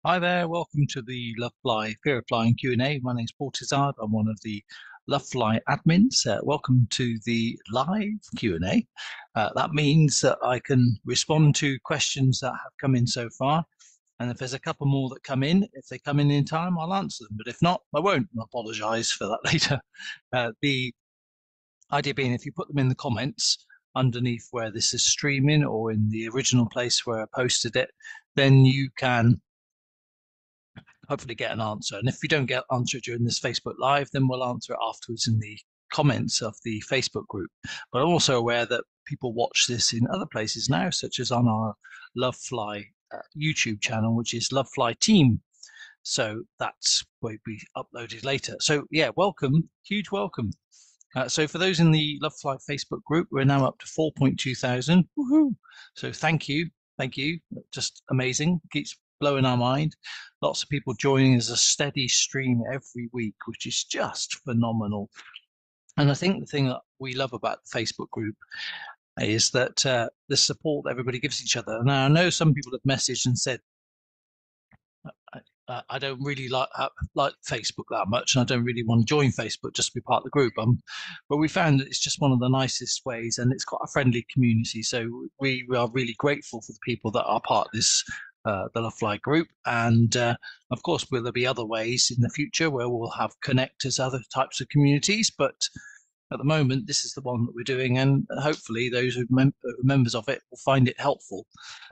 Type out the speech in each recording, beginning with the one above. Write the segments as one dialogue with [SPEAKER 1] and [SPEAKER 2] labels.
[SPEAKER 1] Hi there, welcome to the Lovefly Fear of Flying Q&A. My name is Paul Tizard. I'm one of the Lovefly admins. Welcome to the live Q&A. That means that I can respond to questions that have come in so far. And if there's a couple more that come in, if they come in time, I'll answer them. But if not, I won't. I apologize for that later. The idea being, if you put them in the comments underneath where this is streaming or in the original place where I posted it, then you can hopefully get an answer. And if we don't get an answer during this Facebook Live, then we'll answer it afterwards in the comments of the Facebook group. But I'm also aware that people watch this in other places now, such as on our Lovefly YouTube channel, which is Lovefly Team. So that's where we uploaded later. So yeah, welcome, huge welcome. So for those in the Lovefly Facebook group, we're now up to 4.2 thousand. Woohoo! So thank you, just amazing. Keeps blowing our mind. Lots of people joining as a steady stream every week, which is just phenomenal. And I think the thing that we love about the Facebook group is that the support everybody gives each other. Now, I know some people have messaged and said, I don't really like Facebook that much, and I don't really want to join Facebook just to be part of the group. But we found that it's just one of the nicest ways, and it's quite a friendly community. So we are really grateful for the people that are part of this, the Lovefly group. And of course, will there be other ways in the future where we'll have connect as other types of communities? But at the moment, this is the one that we're doing, and hopefully those who are members of it will find it helpful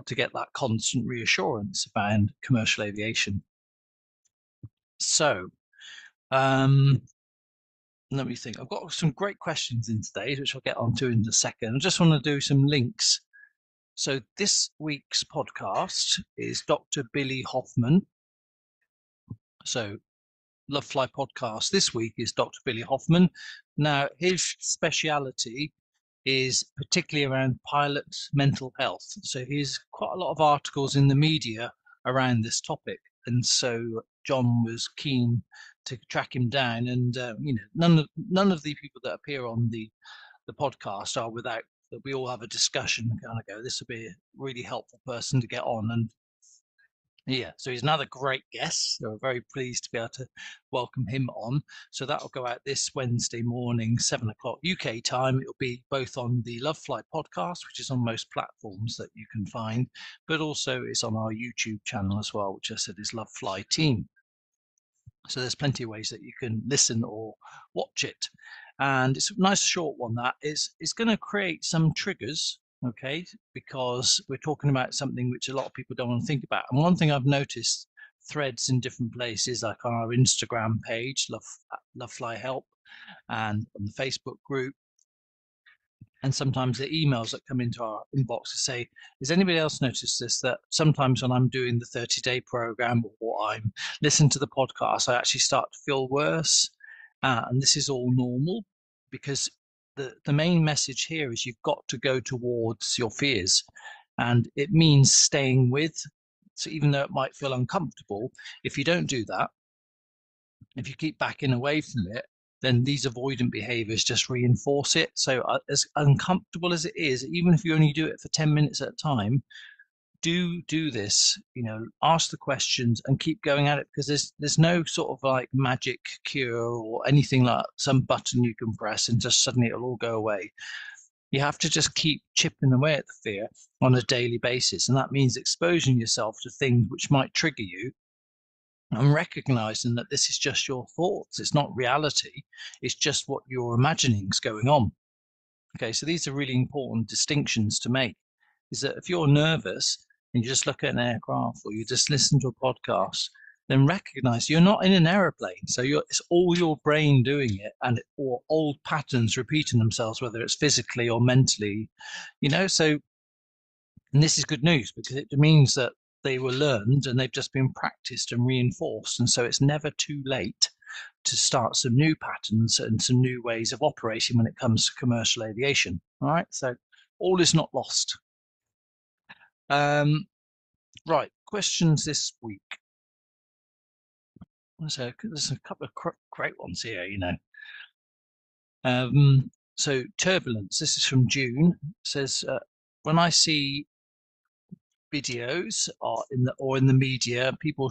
[SPEAKER 1] to get that constant reassurance about commercial aviation. So, let me think. I've got some great questions in today, which I'll get onto in a second. I just want to do some links. So this week's podcast is Dr. Billy Hoffman. So Lovefly podcast this week is Dr. Billy Hoffman. Now, his speciality is particularly around pilot mental health. So he's quite a lot of articles in the media around this topic. And so John was keen to track him down. And none of the people that appear on the podcast are without that we all have a discussion and kind of go, this would be a really helpful person to get on. And yeah, so he's another great guest. So we're very pleased to be able to welcome him on. So that'll go out this Wednesday morning, 7 o'clock UK time. It'll be both on the Lovefly podcast, which is on most platforms that you can find, but also it's on our YouTube channel as well, which I said is Lovefly Team. So there's plenty of ways that you can listen or watch it. And it's a nice short one that is going to create some triggers, okay, because we're talking about something which a lot of people don't want to think about. And one thing I've noticed, threads in different places, like on our Instagram page, Lovefly Help, and on the Facebook group, and sometimes the emails that come into our inbox to say, has anybody else noticed this, that sometimes when I'm doing the 30-day program or I'm listening to the podcast, I actually start to feel worse. And this is all normal, because the main message here is you've got to go towards your fears, and it means staying with. So even though it might feel uncomfortable, if you don't do that, if you keep backing away from it, then these avoidant behaviors just reinforce it. So as uncomfortable as it is, even if you only do it for 10 minutes at a time, do this, ask the questions and keep going at it, because there's no sort of like magic cure or anything like some button you can press and just suddenly it'll all go away. You have to just keep chipping away at the fear on a daily basis. And that means exposing yourself to things which might trigger you, and recognizing that this is just your thoughts. It's not reality. It's just what you're imagining is going on. Okay, so these are really important distinctions to make. Is that if you're nervous and you just look at an aircraft or you just listen to a podcast, then recognize you're not in an aeroplane. So it's all your brain doing it, or old patterns repeating themselves, whether it's physically or mentally, so, and this is good news because it means that they were learned and they've just been practiced and reinforced. And so it's never too late to start some new patterns and some new ways of operating when it comes to commercial aviation. All right, so all is not lost. Right, questions this week. So there's a couple of great ones here, So turbulence, this is from June, says, when I see videos or in the media, people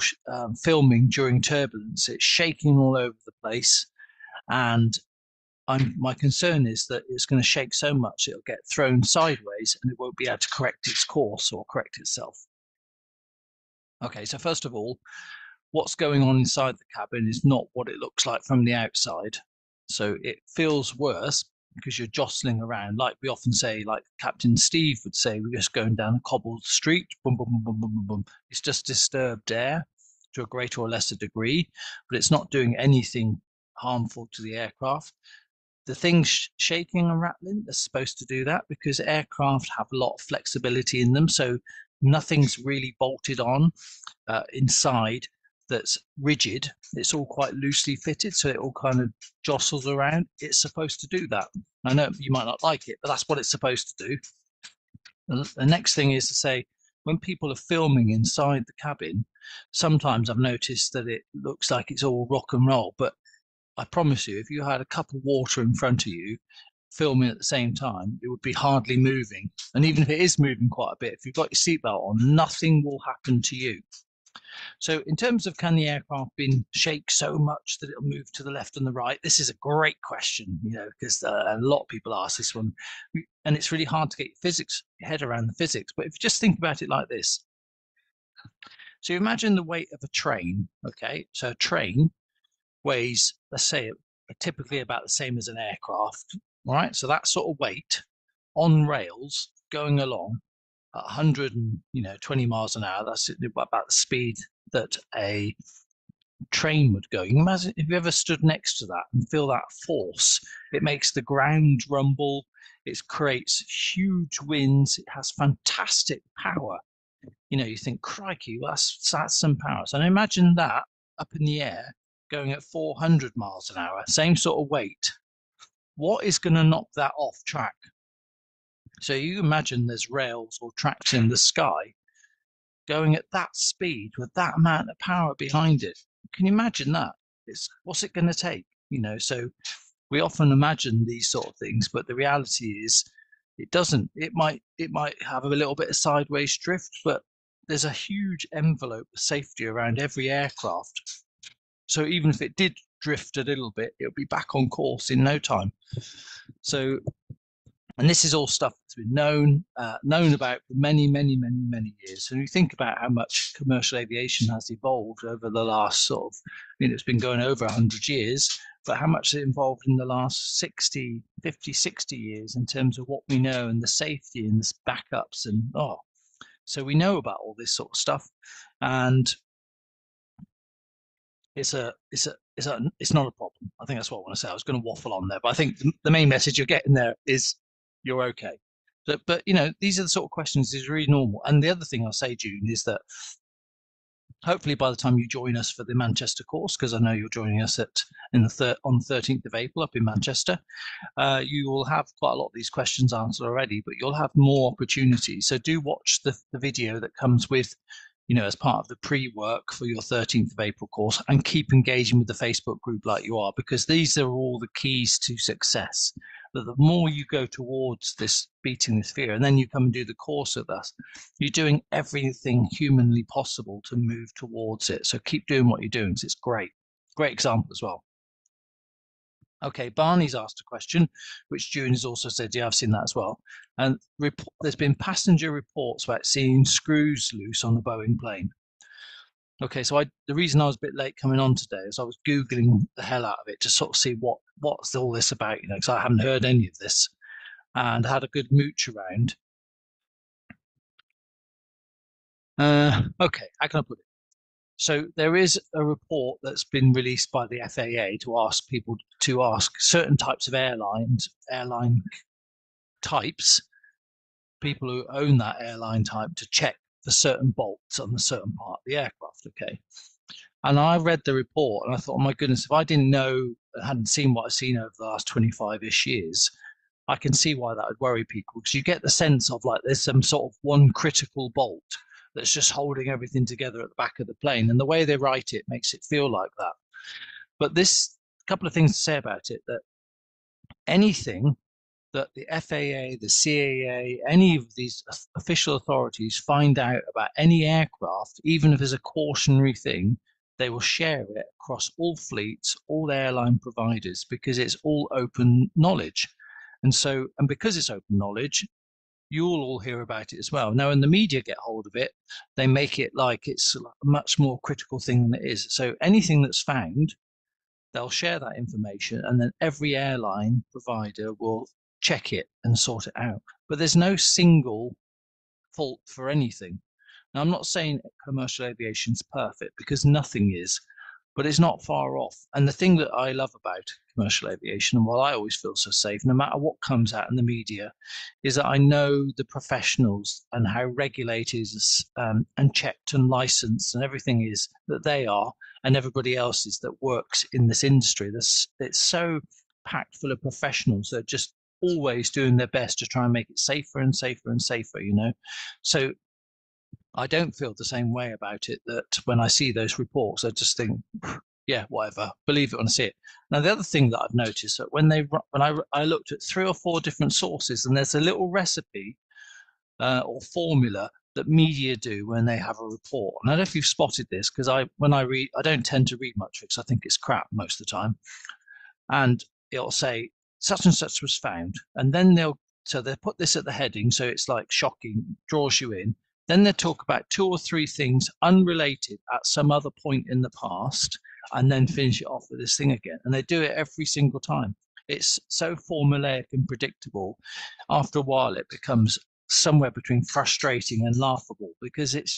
[SPEAKER 1] filming during turbulence. It's shaking all over the place, and my concern is that it's going to shake so much it'll get thrown sideways and it won't be able to correct its course or correct itself. Okay, so first of all, what's going on inside the cabin is not what it looks like from the outside. So it feels worse because you're jostling around, like we often say, like Captain Steve would say, we're just going down a cobbled street, boom, boom, boom, boom, boom, boom, boom. It's just disturbed air to a greater or lesser degree, but it's not doing anything harmful to the aircraft. The things shaking and rattling, they're supposed to do that because aircraft have a lot of flexibility in them. So nothing's really bolted on inside that's rigid. It's all quite loosely fitted, so it all kind of jostles around. It's supposed to do that. I know you might not like it, but that's what it's supposed to do. The next thing is to say, when people are filming inside the cabin, sometimes I've noticed that it looks like it's all rock and roll, but I promise you, if you had a cup of water in front of you, filming at the same time, it would be hardly moving. And even if it is moving quite a bit, if you've got your seatbelt on, nothing will happen to you. So in terms of can the aircraft be shake so much that it'll move to the left and the right, this is a great question, because a lot of people ask this one, and it's really hard to get your head around the physics. But if you just think about it like this, so you imagine the weight of a train. Okay, so a train weighs, let's say, typically about the same as an aircraft. All right, so that sort of weight on rails going along at 120 miles an hour. That's about the speed that a train would go. You can imagine if you ever stood next to that and feel that force. It makes the ground rumble. It creates huge winds. It has fantastic power. You think, crikey, well, that's some power. So imagine that up in the air going at 400 miles an hour, same sort of weight. What is going to knock that off track? So you imagine there's rails or tracks in the sky going at that speed with that amount of power behind it. Can you imagine that? What's it going to take? So we often imagine these sort of things, but the reality is it doesn't. It might have a little bit of sideways drift, but there's a huge envelope of safety around every aircraft. So even if it did drift a little bit, it'll be back on course in no time. So, and this is all stuff that's been known about for many, many, many, many years. So you think about how much commercial aviation has evolved over the last it's been going over 100 years, but how much it evolved in the last 50, 60 years in terms of what we know and the safety and the backups so we know about all this sort of stuff, and it's not a problem. I think that's what I want to say. I was going to waffle on there, but I think the main message you're getting there is you're okay. But these are the sort of questions that is really normal. And the other thing I'll say, June, is that hopefully by the time you join us for the Manchester course, because I know you're joining us on the 13th of April up in Manchester, you will have quite a lot of these questions answered already, but you'll have more opportunities. So do watch the video that comes with, as part of the pre-work for your 13th of April course, and keep engaging with the Facebook group like you are, because these are all the keys to success. But the more you go towards this, beating this fear, and then you come and do the course with us, you're doing everything humanly possible to move towards it. So keep doing what you're doing. It's great. Great example as well. Okay, Barney's asked a question, which June has also said, yeah, I've seen that as well. And there's been passenger reports about seeing screws loose on the Boeing plane. Okay, so the reason I was a bit late coming on today is I was Googling the hell out of it to sort of see what's all this about, because I haven't heard any of this, and had a good mooch around. Okay, how can I put it? So there is a report that's been released by the FAA to ask people to ask certain types of airline types, people who own that airline type, to check for certain bolts on a certain part of the aircraft. Okay. And I read the report and I thought, oh my goodness, if I didn't know, hadn't seen what I've seen over the last 25-ish years, I can see why that would worry people, because you get the sense of like there's some sort of one critical bolt that's just holding everything together at the back of the plane. And the way they write it makes it feel like that. But this couple of things to say about it, that anything that the FAA, the CAA, any of these official authorities find out about any aircraft, even if it's a cautionary thing, they will share it across all fleets, all airline providers, because it's all open knowledge. And because it's open knowledge, you'll all hear about it as well. Now, when the media get hold of it, they make it like it's a much more critical thing than it is. So anything that's found, they'll share that information, and then every airline provider will check it and sort it out. But there's no single fault for anything. Now, I'm not saying commercial aviation's perfect, because nothing is, but it's not far off. And the thing that I love about commercial aviation, and why I always feel so safe, no matter what comes out in the media, is that I know the professionals and how regulated and checked and licensed and everything is that they are, and everybody else is that works in this industry. It's so packed full of professionals that are just always doing their best to try and make it safer and safer and safer, you know. So I don't feel the same way about it, that when I see those reports, I just think, yeah, whatever, believe it when I see it. Now, the other thing that I've noticed, that when I looked at 3 or 4 different sources, and there's a little recipe or formula that media do when they have a report. And I don't know if you've spotted this, because when I read, I don't tend to read much because I think it's crap most of the time. And it'll say such and such was found, and then they put this at the heading, so it's like shocking, draws you in. Then they talk about 2 or 3 things unrelated at some other point in the past, and then finish it off with this thing again. And they do it every single time. It's so formulaic and predictable. After a while, it becomes somewhere between frustrating and laughable, because it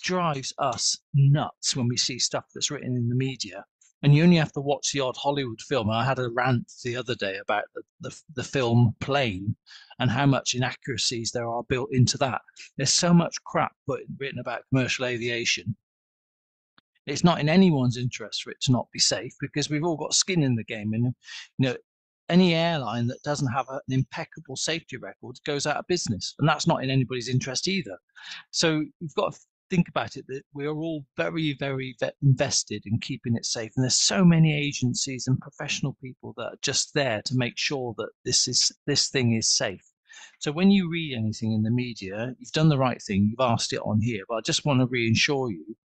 [SPEAKER 1] drives us nuts when we see stuff that's written in the media. And you only have to watch the odd Hollywood film. I had a rant the other day about the film Plane, and how much inaccuracies there are built into that. There's so much crap written about commercial aviation. It's not in anyone's interest for it to not be safe, because we've all got skin in the game. And any airline that doesn't have an impeccable safety record goes out of business, and that's not in anybody's interest either. So you've got to think about it, that we are all very, very invested in keeping it safe, and there's so many agencies and professional people that are just there to make sure that this thing is safe. So when you read anything in the media, you've done the right thing, you've asked it on here, but I just want to reassure you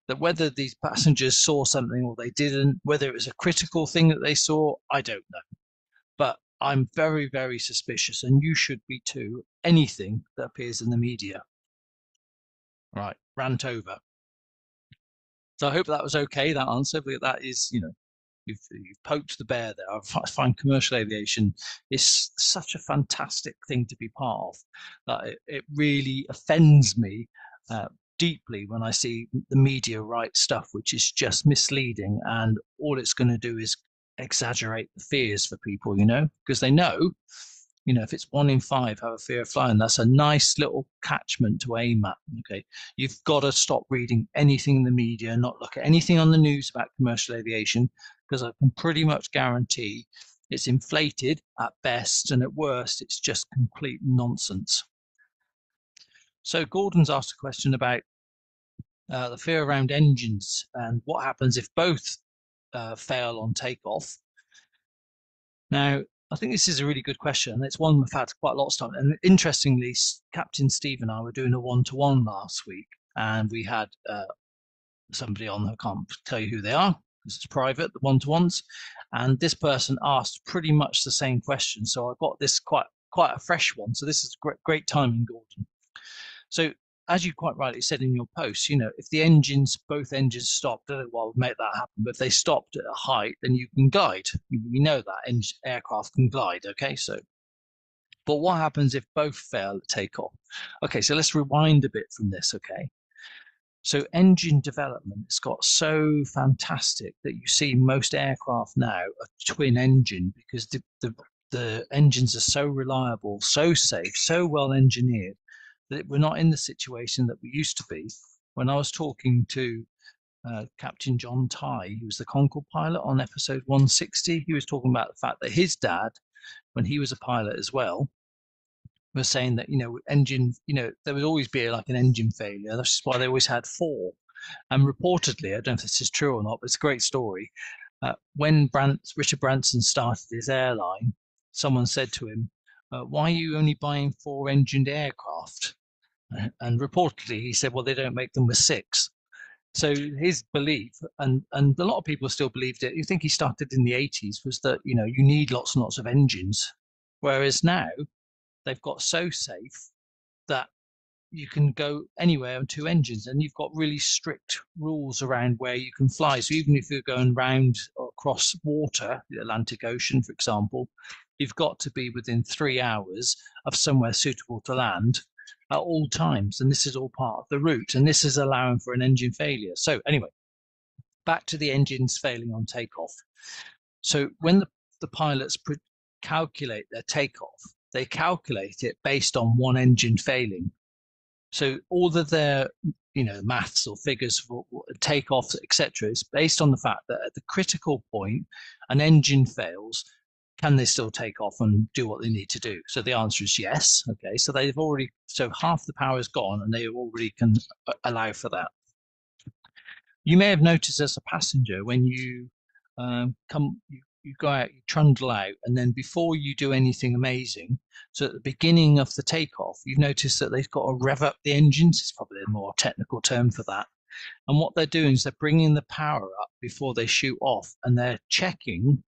[SPEAKER 1] that whether these passengers saw something or they didn't, whether it was a critical thing that they saw, I don't know. But I'm very, very suspicious, and you should be too, anything that appears in the media. Right, rant over. So I hope that was okay, that answer, but that is, you've poked the bear there. I find commercial aviation is such a fantastic thing to be part of, that it really offends me deeply when I see the media write stuff which is just misleading, and all it's going to do is exaggerate the fears for people, because they know, if it's 1 in 5 have a fear of flying, that's a nice little catchment to aim at. Okay, you've got to stop reading anything in the media, not look at anything on the news about commercial aviation, because I can pretty much guarantee it's inflated at best, and at worst it's just complete nonsense. So Gordon's asked a question about the fear around engines and what happens if both fail on takeoff. Now, I think this is a really good question, and it's one we've had quite a lot of time. And interestingly, Captain Steve and I were doing a one-to-one last week, and we had somebody on, I can't tell you who they are because it's private, the one-to-ones, and this person asked pretty much the same question. So I got this quite a fresh one. So this is great timing, Gordon. So as you quite rightly said in your post, if both engines stopped, well, make that happen. But if they stopped at a height, then you can glide. We know that aircraft can glide. Okay, but what happens if both fail at takeoff? Okay, so let's rewind a bit from this. Okay, so engine development has got so fantastic that you see most aircraft now a twin engine, because the engines are so reliable, so safe, so well engineered, that we're not in the situation that we used to be. When I was talking to Captain John Tye, he was the Concorde pilot on episode 160, he was talking about the fact that his dad, when he was a pilot as well, was saying that, there would always be like an engine failure. That's why they always had 4. And reportedly, I don't know if this is true or not, but it's a great story. When Richard Branson started his airline, someone said to him, why are you only buying 4-engined aircraft? And reportedly he said, well, they don't make them with 6. So his belief, and a lot of people still believed it, you think he started in the 80s, was that, you need lots and lots of engines. Whereas now they've got so safe that you can go anywhere on 2 engines, and you've got really strict rules around where you can fly. So even if you're going round or across water, the Atlantic Ocean, for example, you've got to be within 3 hours of somewhere suitable to land at all times. And this is all part of the route. And this is allowing for an engine failure. So anyway, back to the engines failing on takeoff. So when the pilots calculate their takeoff, they calculate it based on one engine failing. So all of their, maths or figures for takeoff, etc., is based on the fact that at the critical point, an engine fails. Can they still take off and do what they need to do? So the answer is yes. Okay, so so half the power is gone, and they already can allow for that. You may have noticed as a passenger when you you go out, you trundle out, and then before you do anything amazing, so at the beginning of the takeoff, you've noticed that they've got to rev up the engines. It's probably a more technical term for that. And what they're doing is they're bringing the power up before they shoot off, and they're checking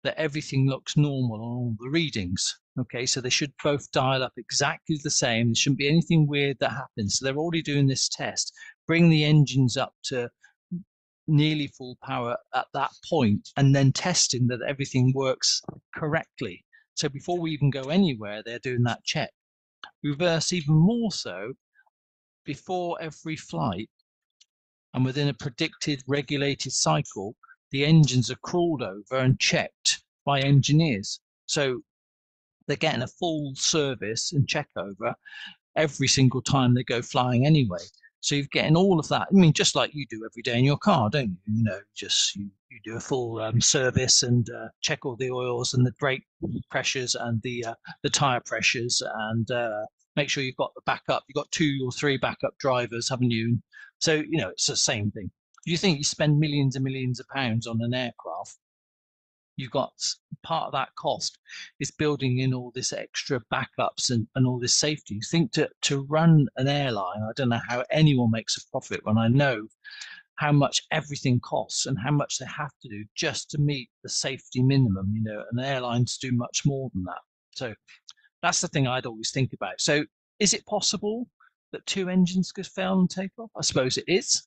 [SPEAKER 1] that everything looks normal on all the readings. Okay, so they should both dial up exactly the same. There shouldn't be anything weird that happens. So they're already doing this test, bring the engines up to nearly full power at that point, and then testing that everything works correctly. So before we even go anywhere, they're doing that check. Reverse even more so, before every flight and within a predicted regulated cycle, the engines are crawled over and checked by engineers. So they're getting a full service and check over every single time they go flying anyway. So you're getting all of that. I mean, just like you do every day in your car, don't you? You do a full service and check all the oils and the brake pressures and the tire pressures, and make sure you've got the backup. You've got 2 or 3 backup drivers, haven't you? So it's the same thing. You think you spend millions and millions of pounds on an aircraft, you've got part of that cost is building in all this extra backups and all this safety. You think to run an airline, I don't know how anyone makes a profit when I know how much everything costs and how much they have to do just to meet the safety minimum, and airlines do much more than that. So that's the thing I'd always think about. So is it possible that 2 engines could fail on takeoff? I suppose it is.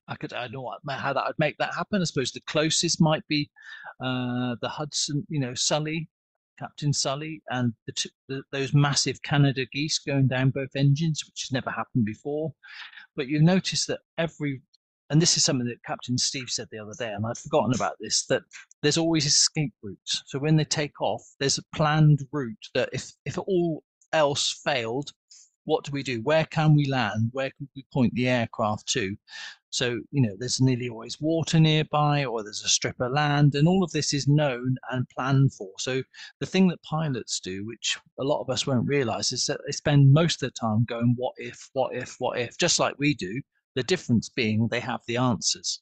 [SPEAKER 1] I don't know how that would make that happen. I suppose the closest might be the Hudson, Sully, Captain Sully, and those massive Canada geese going down both engines, which has never happened before. But you've noticed that and this is something that Captain Steve said the other day, and I'd forgotten about this, that there's always escape routes. So when they take off, there's a planned route that if all else failed, what do we do? Where can we land? Where can we point the aircraft to? So, there's nearly always water nearby, or there's a strip of land, and all of this is known and planned for. So the thing that pilots do, which a lot of us won't realize, is that they spend most of the time going, what if, what if, what if, just like we do. The difference being they have the answers.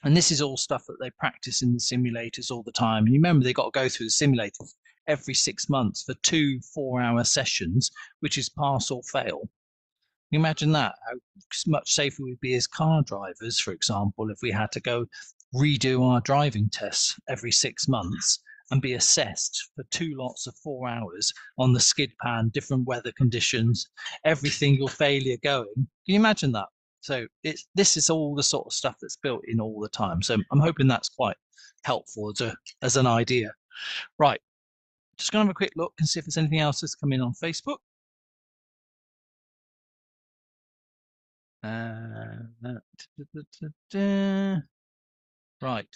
[SPEAKER 1] And this is all stuff that they practice in the simulators all the time. And you remember, they got to go through the simulators every 6 months for 2 4-hour sessions, which is pass or fail. Can you imagine that? How much safer we'd be as car drivers, for example, if we had to go redo our driving tests every 6 months and be assessed for 2 lots of 4 hours on the skid pan, different weather conditions, every single failure going. Can you imagine that? So this is all the sort of stuff that's built in all the time. So I'm hoping that's quite helpful as an idea. Right, just going to have a quick look and see if there's anything else that's come in on Facebook. Right,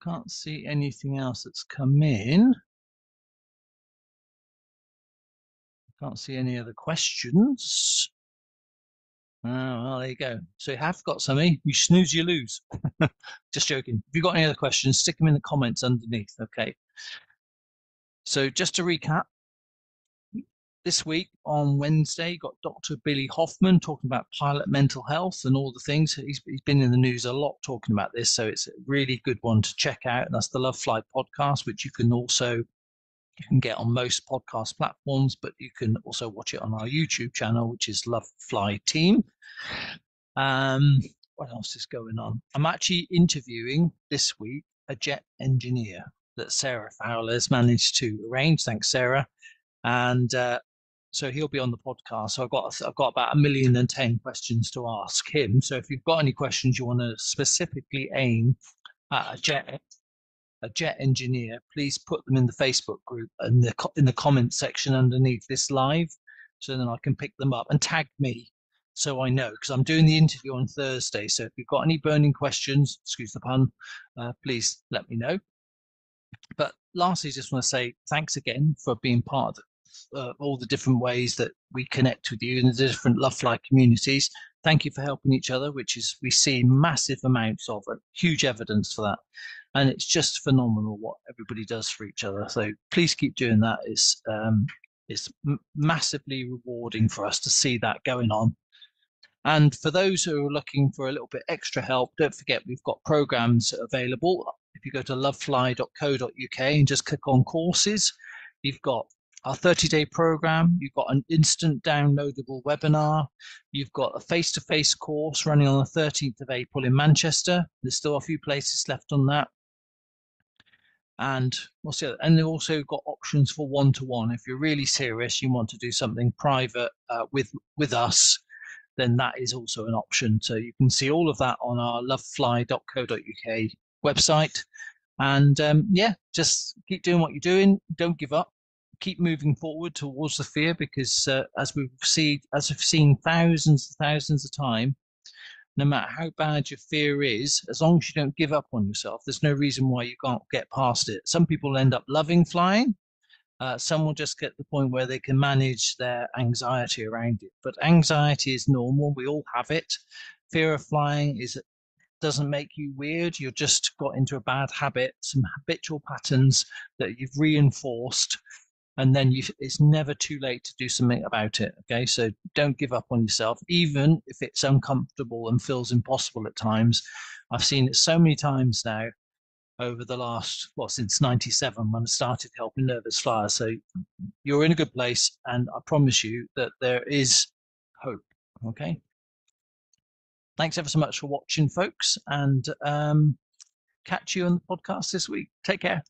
[SPEAKER 1] can't see anything else that's come in. Can't see any other questions. Well, there you go. So you have got something. You snooze, you lose. Just joking. If you've got any other questions, stick them in the comments underneath. Okay. So just to recap, this week on Wednesday, you got Dr. Billy Hoffman talking about pilot mental health and all the things. He's been in the news a lot talking about this, so it's a really good one to check out. And that's the Lovefly podcast, which you can get on most podcast platforms, but you can also watch it on our YouTube channel, which is Lovefly Team. What else is going on? I'm actually interviewing this week a jet engineer that Sarah Fowler has managed to arrange. Thanks, Sarah. And so he'll be on the podcast. So I've got about 1,010,000 questions to ask him. So if you've got any questions you want to specifically aim at a jet engineer, please put them in the Facebook group and in the comments section underneath this live, so then I can pick them up and tag me so I know, because I'm doing the interview on Thursday. So if you've got any burning questions, excuse the pun, please let me know. But lastly, just want to say thanks again for being part of all the different ways that we connect with you in the different Lovefly communities. Thank you for helping each other, which is we see massive amounts of huge evidence for that. And it's just phenomenal what everybody does for each other. So please keep doing that. It's massively rewarding for us to see that going on. And for those who are looking for a little bit extra help, don't forget we've got programs available. If you go to lovefly.co.uk and just click on courses, you've got our 30-day program, you've got an instant downloadable webinar, you've got a face-to-face course running on the 13th of April in Manchester. There's still a few places left on that. And what's the other? And they've also got options for one-to-one. If you're really serious, you want to do something private with us, then that is also an option. So you can see all of that on our lovefly.co.uk website. And yeah, just keep doing what you're doing. Don't give up. Keep moving forward towards the fear, because as we've seen thousands and thousands of times, no matter how bad your fear is, as long as you don't give up on yourself, there's no reason why you can't get past it. Some people end up loving flying. Some will just get to the point where they can manage their anxiety around it. But anxiety is normal. We all have it. Fear of flying doesn't make you weird. You've just got into a bad habit, some habitual patterns that you've reinforced, and then it's never too late to do something about it. Okay, so don't give up on yourself, even if it's uncomfortable and feels impossible at times. I've seen it so many times now over the last, since 97 when I started helping nervous flyers. So you're in a good place, and I promise you that there is hope. Okay. Thanks ever so much for watching, folks, and catch you on the podcast this week. Take care.